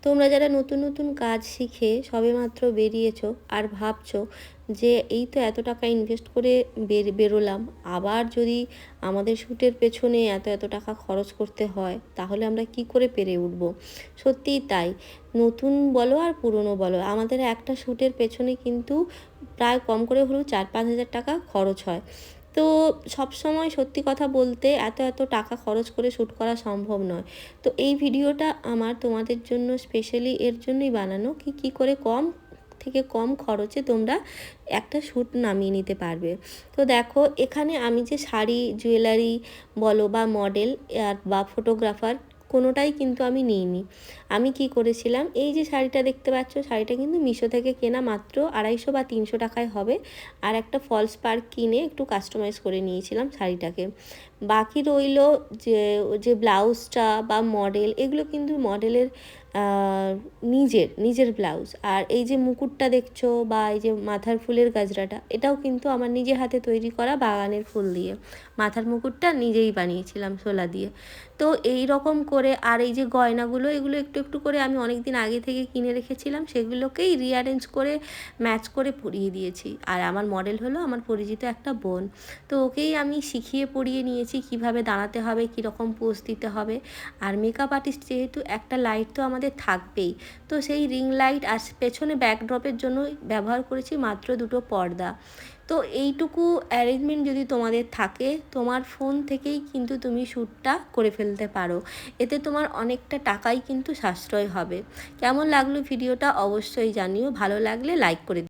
তোমরা যারা নতুন নতুন কাজ শিখে সবেমাত্র বেরিয়েছো আর ভাবছো যে এই তো এত টাকা ইনভেস্ট করে বেরোলাম, আবার যদি আমাদের শ্যুটের পেছনে এত এত টাকা খরচ করতে হয় তাহলে আমরা কি করে পেরে উঠবো। সত্যিই তাই, নতুন বলো আর পুরনো বলো, আমাদের একটা শ্যুটের পেছনে কিন্তু প্রায় কম করে হলেও 4-5 হাজার টাকা খরচ হয়। তো সবসময় সত্যি কথা বলতে এত এত টাকা খরচ করে শ্যুট করা সম্ভব নয়। তো এই ভিডিওটা আমার তোমাদের জন্য স্পেশালি এর জন্যই বানানো, কী করে কম থেকে কম খরচে তোমরা একটা শ্যুট নামিয়ে নিতে পারবে। তো দেখো, এখানে আমি যে শাড়ি, জুয়েলারি বলো বা মডেল আর বা ফটোগ্রাফার, কোনোটাই কিন্তু আমি নিইনি। আমি কি করেছিলাম, এই যে শাড়িটা দেখতে পাচ্ছ, শাড়িটা কিন্তু মিশো থেকে কেনা, মাত্র 250 বা 300 টাকায় হবে। আর একটা ফলস পাড় কিনে একটু কাস্টমাইজ করে নিয়েছিলাম শাড়িটাকে। বাকি রইল যে যে ব্লাউজটা বা মডেল, এগুলো কিন্তু মডেলের নিজের ব্লাউজ। আর এই যে মুকুটটা দেখছো বা এই যে মাথার ফুলের গাজরাটা, এটাও কিন্তু আমার নিজে হাতে তৈরি করা বাগানের ফুল দিয়ে। মাথার মুকুটটা নিজেই বানিয়েছিলাম শোলা দিয়ে। তো এই রকম করে, আর এই যে গয়নাগুলো, এগুলো একটু একটু করে আমি অনেক দিন আগে থেকে কিনে রেখেছিলাম, সেগুলোকেই রিঅ্যারেঞ্জ করে ম্যাচ করে পরিয়ে দিয়েছি। আর আমার মডেল হলো আমার পরিচিত একটা বোন, তো ওকেই আমি শিখিয়ে পরিয়ে নিয়েছি কিভাবে দাঁড়াতে হবে, কীরকম পোজ দিতে হবে। আর মেকআপ আর্টিস্ট যেহেতু, একটা লাইট তো আমাদের থাকবেই, তো সেই রিং লাইট আর পেছনে ব্যাকড্রপের জন্য ব্যবহার করেছি মাত্র 2টো পর্দা। তো এইটুকু অ্যারেঞ্জমেন্ট যদি তোমাদের থাকে, তোমার ফোন থেকেই কিন্তু তুমি শ্যুটটা করে ফেলতে পারো। এতে তোমার অনেকটা টাকাই কিন্তু সাশ্রয় হবে। কেমন লাগলো ভিডিওটা অবশ্যই জানিও, ভালো লাগলে লাইক করে